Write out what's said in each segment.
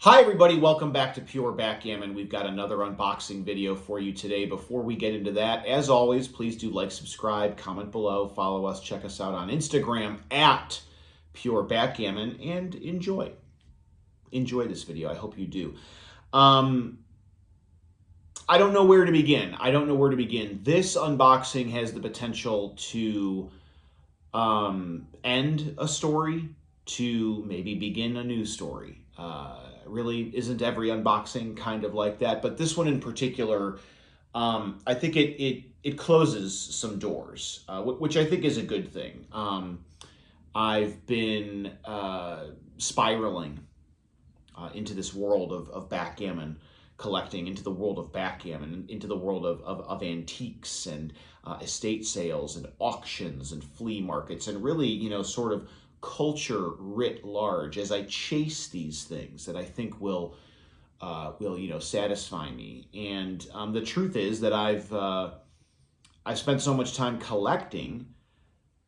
Hi everybody, welcome back to Pure Backgammon. We've got another unboxing video for you today. Before we get into that, as always, please do like, subscribe, comment below, follow us, check us out on Instagram at Pure Backgammon, and enjoy. Enjoy this video. I hope you do. I don't know where to begin. This unboxing has the potential to end a story, to maybe begin a new story. Really isn't every unboxing kind of like that, but this one in particular, I think it closes some doors, which I think is a good thing. I've been spiraling into this world of backgammon collecting, into the world of backgammon, into the world of antiques and estate sales and auctions and flea markets, and really, sort of culture writ large, as I chase these things that I think will satisfy me. And the truth is that I've spent so much time collecting,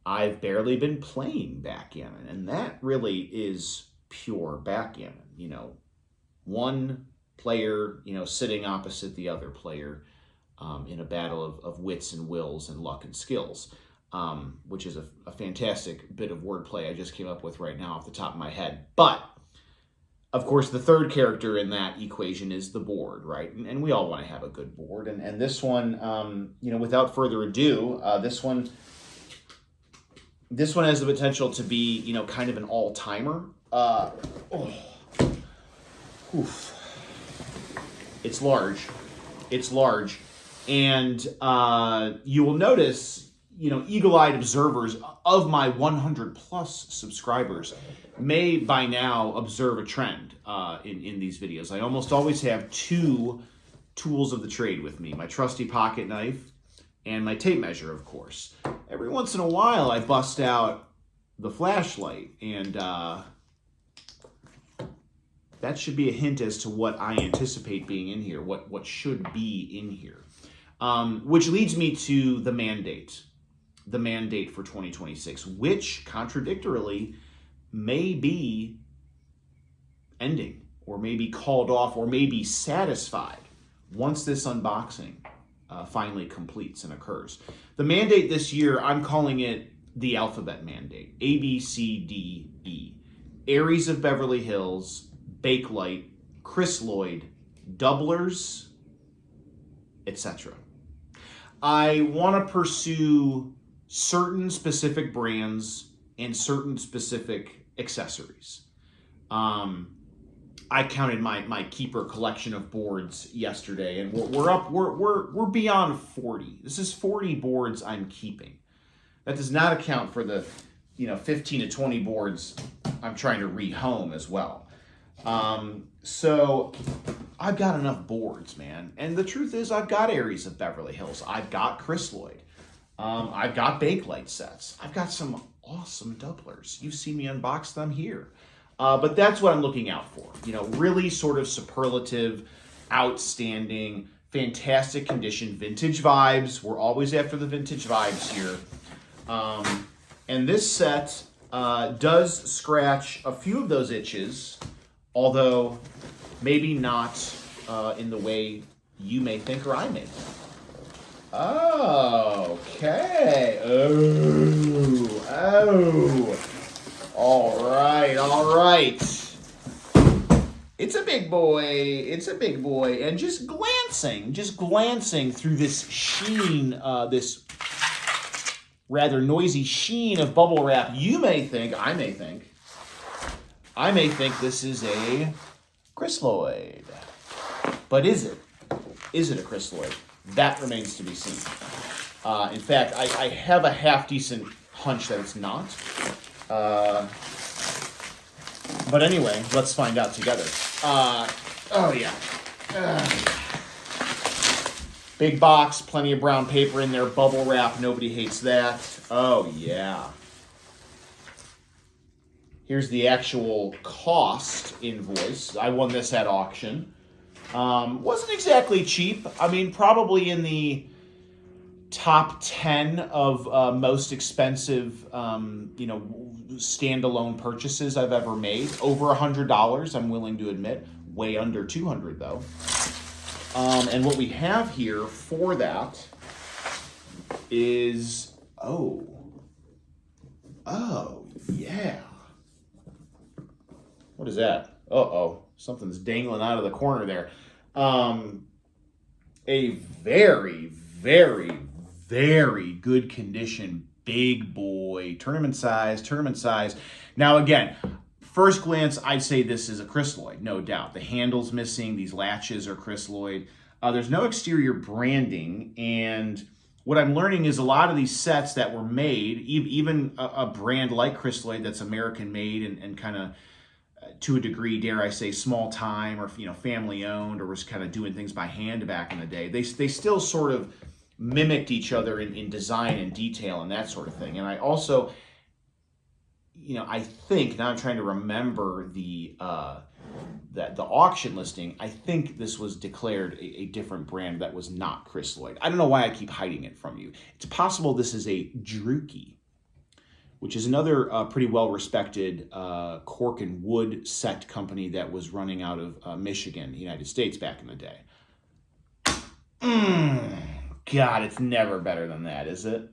I've barely been playing backgammon, and that really is pure backgammon. One player, sitting opposite the other player in a battle of wits and wills and luck and skills. Which is a fantastic bit of wordplay I just came up with right now off the top of my head. But, of course, the third character in that equation is the board, right? And we all want to have a good board. And this one, without further ado, this one has the potential to be, kind of an all-timer. It's large. It's large. And you will notice, eagle-eyed observers of my 100 plus subscribers may by now observe a trend in these videos. I almost always have two tools of the trade with me: my trusty pocket knife and my tape measure, of course. Every once in a while I bust out the flashlight, and that should be a hint as to what I anticipate being in here, what should be in here. Which leads me to the mandate for 2026, which contradictorily may be ending, or may be called off, or may be satisfied once this unboxing finally completes and occurs. The mandate this year, I'm calling it the alphabet mandate: A, B, C, D, E. Aries of Beverly Hills, Bakelite, Chris Lloyd, doublers, etc. I want to pursue certain specific brands and certain specific accessories. I counted my keeper collection of boards yesterday, and we're beyond 40. This is 40 boards I'm keeping. That does not account for the 15 to 20 boards I'm trying to rehome as well. So I've got enough boards, man. And the truth is, I've got Aries of Beverly Hills. I've got Chris Lloyd. I've got Bakelite sets. I've got some awesome doublers. You've seen me unbox them here. But that's what I'm looking out for. Really sort of superlative, outstanding, fantastic condition, vintage vibes. We're always after the vintage vibes here. And this set does scratch a few of those itches, although maybe not in the way you may think or I may think. Okay. All right. It's a big boy. And just glancing through this sheen, this rather noisy sheen of bubble wrap, I may think this is a Chris Lloyd. But is it? Is it a Chris Lloyd? That remains to be seen. In fact, I have a half-decent hunch that it's not. But anyway, let's find out together. Big box, plenty of brown paper in there, bubble wrap, nobody hates that. Oh, yeah. Here's the actual cost invoice. I won this at auction. Wasn't exactly cheap. I mean, probably in the top 10 of most expensive, standalone purchases I've ever made. Over $100, I'm willing to admit. way under 200 though. And what we have here for that is, oh yeah. What is that? Something's dangling out of the corner there. A very, very, very good condition, big boy, tournament size. Now again, first glance, I'd say this is a crystalloid, no doubt. The handle's missing, these latches are crystalloid. There's no exterior branding, and what I'm learning is a lot of these sets that were made, even a brand like Crystalloid that's American made and kind of, to a degree, dare I say, small time or family owned, or was kind of doing things by hand back in the day. They still sort of mimicked each other in design and detail and that sort of thing. And I also, I think, now I'm trying to remember the auction listing, I think this was declared a different brand that was not Crystalloid. I don't know why I keep hiding it from you. It's possible this is a Dreukinian, which is another pretty well-respected cork and wood set company that was running out of Michigan, the United States, back in the day. God, it's never better than that, is it?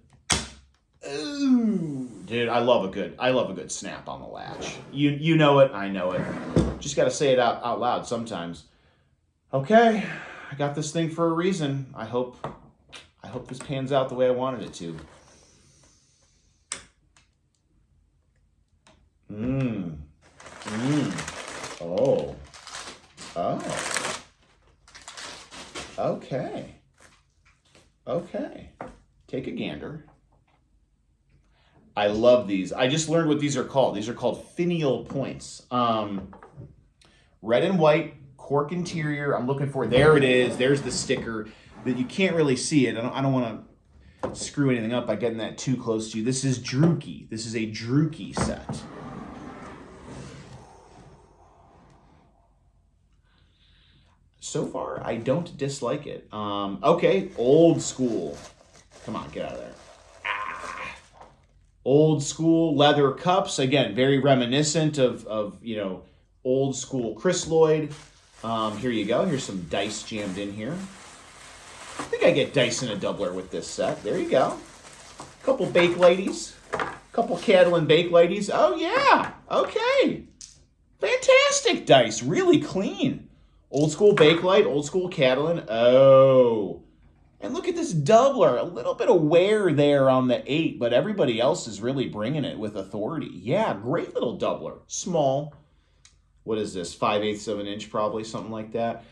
Ooh, dude, I love a good snap on the latch. You know it, I know it. Just got to say it out loud sometimes. Okay, I got this thing for a reason. I hope this pans out the way I wanted it to. Oh. Okay. Take a gander. I love these. I just learned what these are called. These are called finial points. Red and white, cork interior. I'm looking for, there it is. There's the sticker. That you can't really see it. I don't want to screw anything up by getting that too close to you. This is Dreukinian. This is a Dreukinian set. So far, I don't dislike it. Okay, old school. Come on, get out of there. Old school leather cups. Again, very reminiscent of old school Crystalloid. Here you go. Here's some dice jammed in here. I think I get dice in a doubler with this set. There you go. Couple Bakelites. Couple Catalan Bakelites. Oh, yeah. Okay. Fantastic dice. Really clean. Old school Bakelite, old school Catalan. Oh. And look at this doubler. A little bit of wear there on the 8, but everybody else is really bringing it with authority. Yeah, great little doubler. Small. What is this? 5/8 of an inch probably, something like that.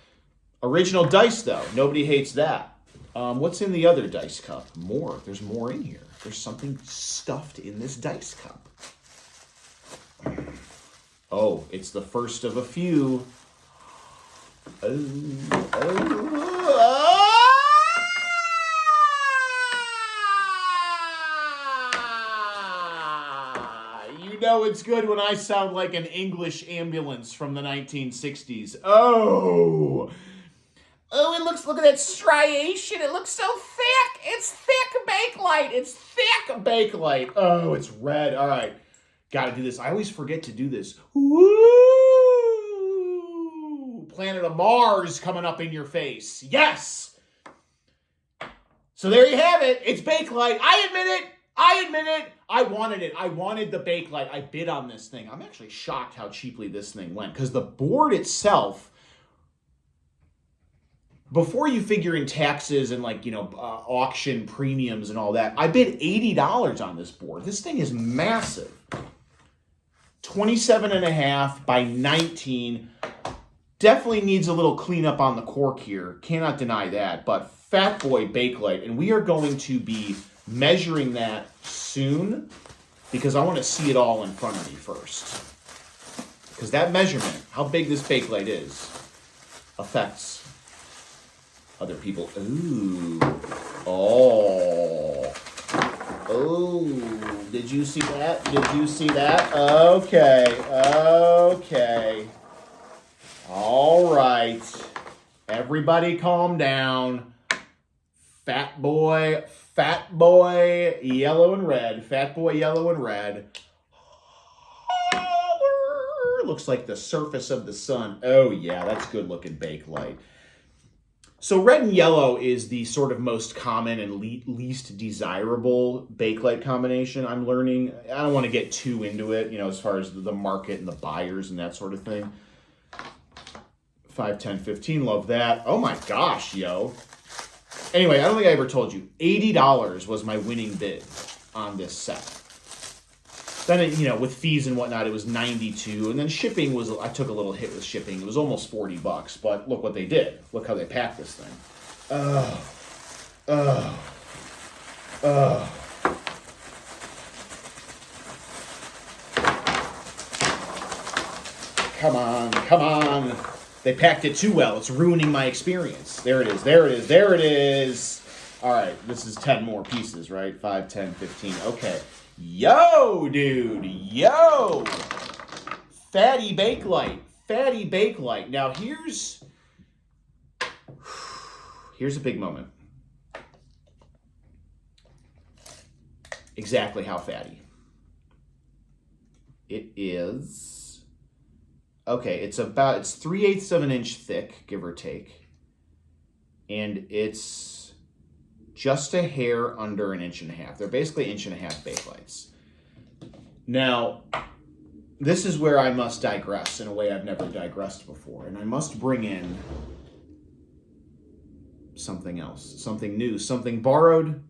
Original dice, though. Nobody hates that. What's in the other dice cup? More. There's more in here. There's something stuffed in this dice cup. Oh, it's the first of a few. You know it's good when I sound like an English ambulance from the 1960s. Oh, look at that striation. It looks so thick. It's thick Bakelite. It's thick Bakelite. Oh, it's red. All right. Got to do this. I always forget to do this. Woo! Planet of Mars coming up in your face. Yes! So there you have it. It's Bakelite. I admit it. I wanted it. I wanted the Bakelite. I bid on this thing. I'm actually shocked how cheaply this thing went, because the board itself, before you figure in taxes and auction premiums and all that, I bid $80 on this board. This thing is massive. 27.5 by 19. Definitely needs a little cleanup on the cork here. Cannot deny that. But Fat Boy Bakelite. And we are going to be measuring that soon, because I want to see it all in front of me first. Because that measurement, how big this Bakelite is, affects other people. Ooh. Oh. Did you see that? Okay. All right. Everybody calm down. Fat boy, yellow and red. Fat boy, yellow and red. looks like the surface of the sun. Oh yeah, that's good looking Bakelite. So red and yellow is the sort of most common and least desirable Bakelite combination. I'm learning. I don't want to get too into it, as far as the market and the buyers and that sort of thing. 5, 10, 15, love that. Oh my gosh, yo. Anyway, I don't think I ever told you. $80 was my winning bid on this set. Then, with fees and whatnot, it was $92. And then shipping was, I took a little hit with shipping. It was almost $40. But look what they did. Look how they packed this thing. Come on, come on. They packed it too well. It's ruining my experience. There it is, there it is, there it is. All right, this is 10 more pieces, right? 5, 10, 15. Okay. Yo, dude, yo. Fatty Bakelite, fatty Bakelite. Now here's a big moment. Exactly how fatty. It is, okay, it's 3/8 of an inch thick, give or take. And it's just a hair under 1.5 inches. They're basically 1.5 inch Bakelites. Now, this is where I must digress in a way I've never digressed before. And I must bring in something else, something new, something borrowed,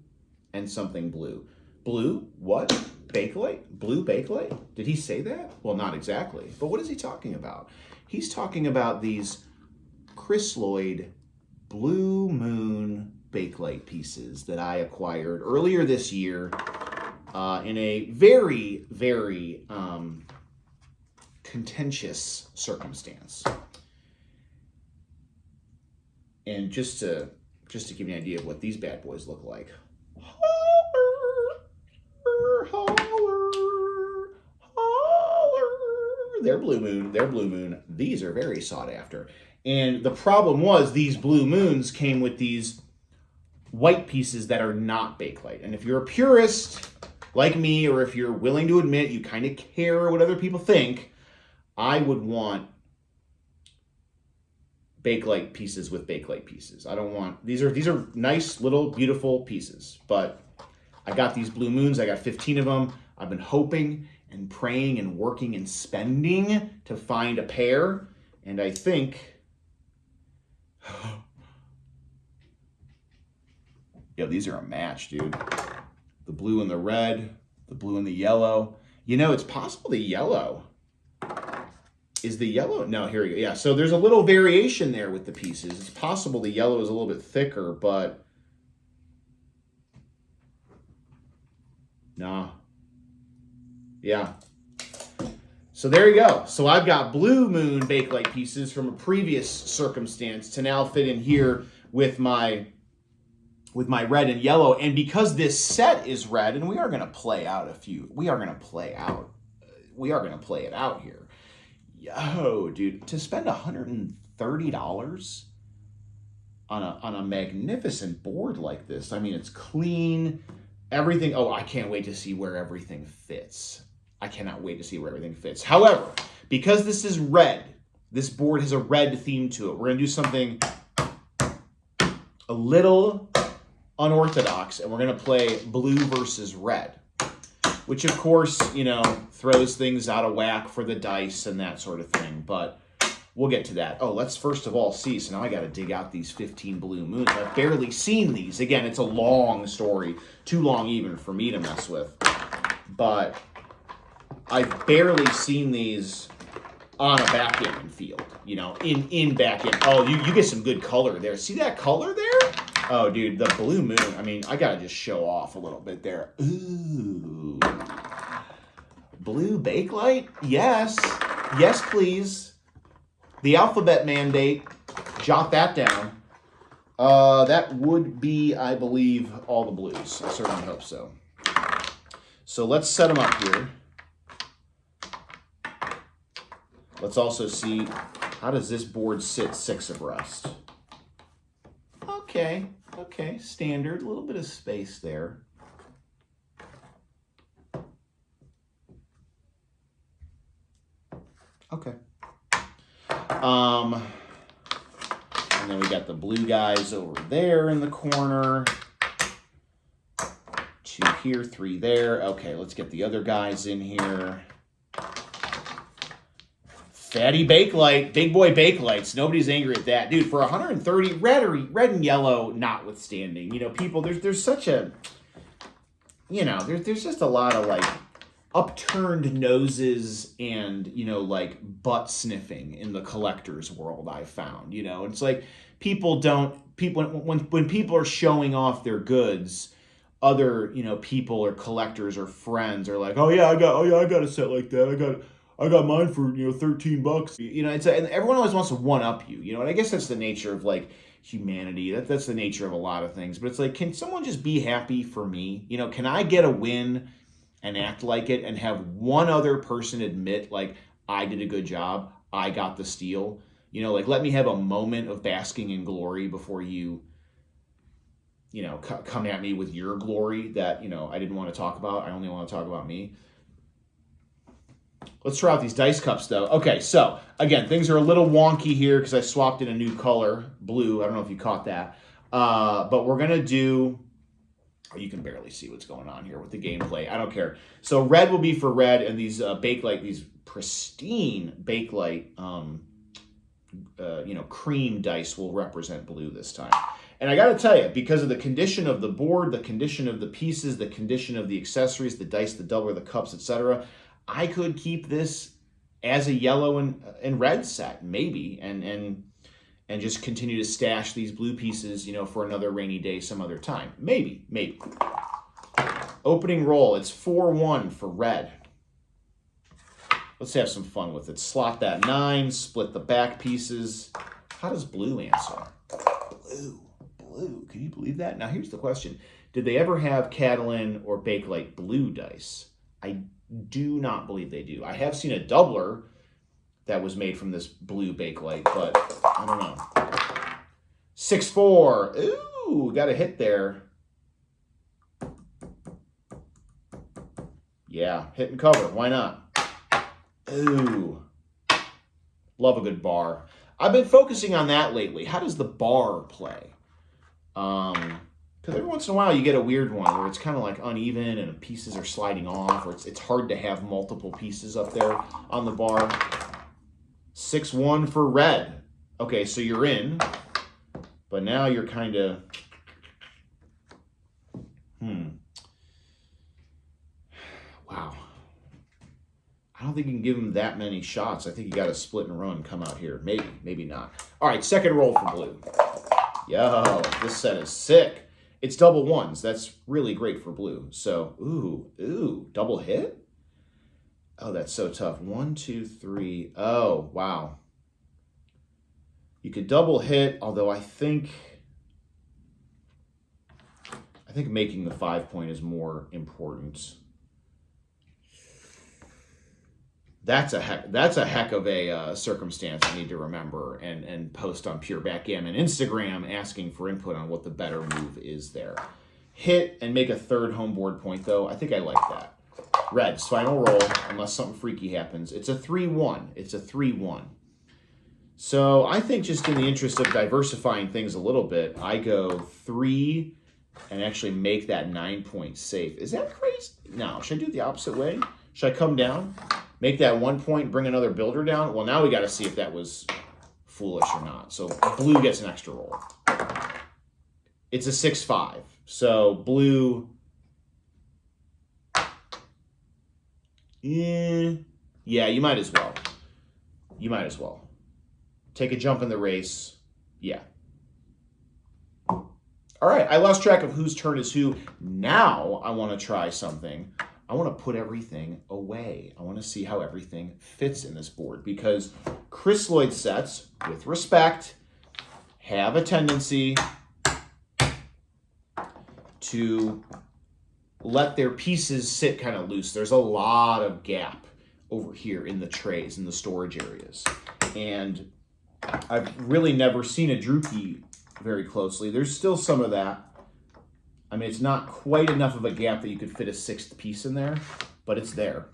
and something blue. Blue? What? Bakelite? Blue Bakelite? Did he say that? Well, not exactly. But what is he talking about? He's talking about these Chrysaloid Blue Moon Bakelite pieces that I acquired earlier this year in a very, very contentious circumstance. And just to give you an idea of what these bad boys look like. They're Blue Moon. They're Blue Moon. These are very sought after. And the problem was these Blue Moons came with these white pieces that are not Bakelite. And if you're a purist like me, or if you're willing to admit you kind of care what other people think, I would want Bakelite pieces with Bakelite pieces. I don't want, these are nice little beautiful pieces, but I got these Blue Moons. I got 15 of them. I've been hoping and praying and working and spending to find a pair. And I think, yo, these are a match, dude. The blue and the red, the blue and the yellow. It's possible the yellow. Is the yellow? No, here we go. Yeah, so there's a little variation there with the pieces. It's possible the yellow is a little bit thicker, but nah. Yeah. So there you go. So I've got Blue Moon Bakelite pieces from a previous circumstance to now fit in here with my red and yellow. And because this set is red, and we are going to play it out here. Yo, dude, to spend $130 on a magnificent board like this. I mean, it's clean, everything. Oh, I can't wait to see where everything fits. I cannot wait to see where everything fits. However, because this is red, this board has a red theme to it. We're going to do something a little unorthodox, and we're going to play blue versus red, which of course, throws things out of whack for the dice and that sort of thing. But we'll get to that. Oh, let's first of all see. So now I got to dig out these 15 Blue Moons. I've barely seen these. Again, it's a long story, too long even for me to mess with. But I've barely seen these on a backgammon field, in backgammon. Oh, you get some good color there. See that color there? Oh, dude, the Blue Moon. I mean, I got to just show off a little bit there. Ooh. Blue Bakelite? Yes. Yes, please. The alphabet mandate. Jot that down. That would be, I believe, all the blues. I certainly hope so. So let's set them up here. Let's also see, how does this board sit 6 abreast? Okay, standard, a little bit of space there. Okay. And then we got the blue guys over there in the corner. 2 here, 3 there. Okay, let's get the other guys in here. Fatty Bakelite, big boy Bakelites. Nobody's angry at that. Dude, for 130, red and yellow notwithstanding, you know, people, there's such a, you know, there's just a lot of like upturned noses and, you know, like butt sniffing in the collector's world, I found. You know, it's like when people are showing off their goods, other, you know, people or collectors or friends are like, oh yeah, I got a set like that. I got mine for, you know, $13. You know, and everyone always wants to one up you, you know, and I guess that's the nature of like humanity. That's the nature of a lot of things. But it's like, can someone just be happy for me? You know, can I get a win and act like it and have one other person admit like I did a good job, I got the steal? You know, like let me have a moment of basking in glory before you know, come at me with your glory that, you know, I didn't want to talk about. I only want to talk about me. Let's try out these dice cups, though. Okay, so, again, things are a little wonky here because I swapped in a new color, blue. I don't know if you caught that. But we're going to do... Oh, you can barely see what's going on here with the gameplay. I don't care. So red will be for red, and these Bakelite, these pristine Bakelite, you know, cream dice will represent blue this time. And I got to tell you, because of the condition of the board, the condition of the pieces, the condition of the accessories, the dice, the doubler, the cups, etc., I could keep this as a yellow and red set, maybe, and just continue to stash these blue pieces, you know, for another rainy day some other time. Maybe. Opening roll, it's 4-1 for red. Let's have some fun with it. Slot that 9, split the back pieces. How does blue answer? Blue. Can you believe that? Now, here's the question. Did they ever have Catalan or Bakelite blue dice? I do not believe they do. I have seen a doubler that was made from this blue Bakelite, but I don't know. 6-4. Ooh, got a hit there. Yeah, hit and cover. Why not? Ooh. Love a good bar. I've been focusing on that lately. How does the bar play? Because every once in a while you get a weird one where it's kind of like uneven and pieces are sliding off, or it's hard to have multiple pieces up there on the bar. 6-1 for red. Okay, so you're in, but now you're kind of, wow. I don't think you can give him that many shots. I think you got to split and run, come out here. Maybe not. All right, second roll for blue. Yo, this set is sick. It's double ones. That's really great for blue. So, ooh, double hit? Oh, that's so tough. 1, 2, 3. Oh, wow. You could double hit, although I think making the 5 point is more important. That's a heck of a circumstance I need to remember and post on Pure Backgammon Instagram asking for input on what the better move is there. Hit and make a third home board point, though. I think I like that. Red's final roll, unless something freaky happens. It's a 3-1. It's a 3-1. So I think just in the interest of diversifying things a little bit, I go 3 and actually make that 9 point safe. Is that crazy? No. Should I do it the opposite way? Should I come down? Make that 1 point, bring another builder down? Well, now we got to see if that was foolish or not. So blue gets an extra roll. It's a 6-5. So blue... yeah, you might as well. You might as well. Take a jump in the race. Yeah. All right, I lost track of whose turn is who. Now I want to try something. I want to put everything away. I want to see how everything fits in this board because crystalloid sets, with respect, have a tendency to let their pieces sit kind of loose. There's a lot of gap over here in the trays, in the storage areas. And I've really never seen a Dreuki very closely. There's still some of that. I mean, it's not quite enough of a gap that you could fit a 6th piece in there, but it's there.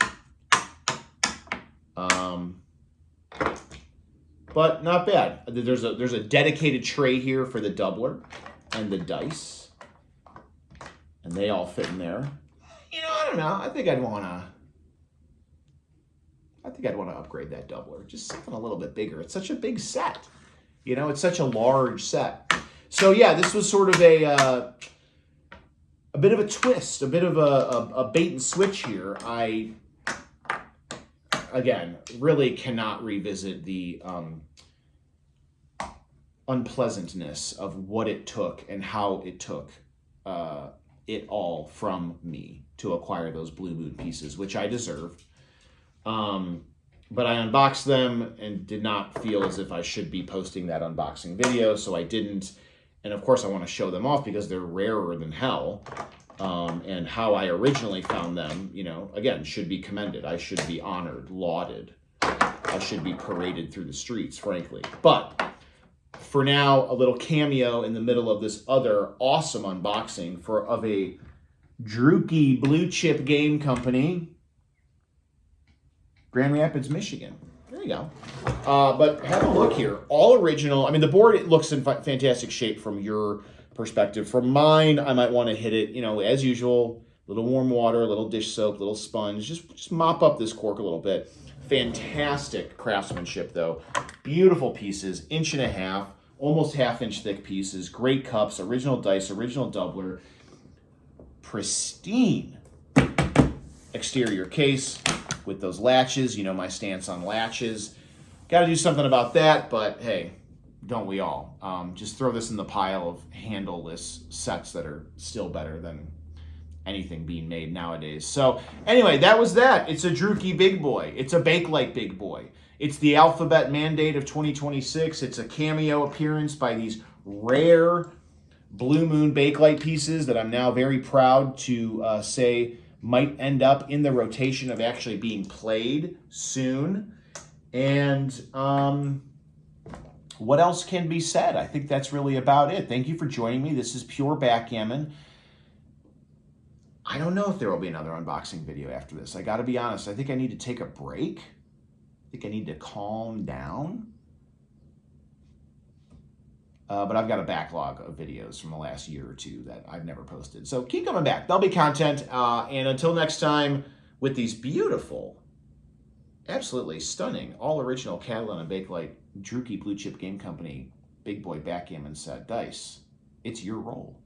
but not bad. There's a dedicated tray here for the doubler and the dice, and they all fit in there. You know, I don't know. I think I'd want to upgrade that doubler. Just something a little bit bigger. It's such a big set. You know, it's such a large set. So yeah, this was sort of a bit of a twist, a bit of a bait and switch here. I, again, really cannot revisit the unpleasantness of what it took and how it took it all from me to acquire those Blue Moon pieces, which I deserved. But I unboxed them and did not feel as if I should be posting that unboxing video, so I didn't. And of course I want to show them off because they're rarer than hell. And how I originally found them, you know, again, should be commended. I should be honored, lauded. I should be paraded through the streets, frankly. But for now, a little cameo in the middle of this other awesome unboxing of a Drewky Blue Chip Game Company, Grand Rapids, Michigan. There you go. But have a look here. All original. I mean, the board, it looks in fantastic shape from your perspective. From mine, I might want to hit it, you know, as usual, a little warm water, a little dish soap, a little sponge. Just mop up this cork a little bit. Fantastic craftsmanship, though. Beautiful pieces, 1.5 inch, almost 1/2 inch thick pieces. Great cups, original dice, original doubler. Pristine exterior case with those latches. You know my stance on latches. Got to do something about that, but hey, don't we all? Just throw this in the pile of handleless sets that are still better than anything being made nowadays. So anyway, that was that. It's a Drewky big boy. It's a Bakelite big boy. It's the alphabet mandate of 2026. It's a cameo appearance by these rare Blue Moon Bakelite pieces that I'm now very proud to say might end up in the rotation of actually being played soon. And what else can be said? I think that's really about it. Thank you for joining me. This is Pure Backgammon. I don't know if there will be another unboxing video after this. I got to be honest. I think I need to take a break. I think I need to calm down. But I've got a backlog of videos from the last year or two that I've never posted. So keep coming back. There'll be content. And until next time, with these beautiful, absolutely stunning, all original Catalan and Bakelite Drewky Blue Chip Game Company Big Boy Backgammon set dice, it's your roll.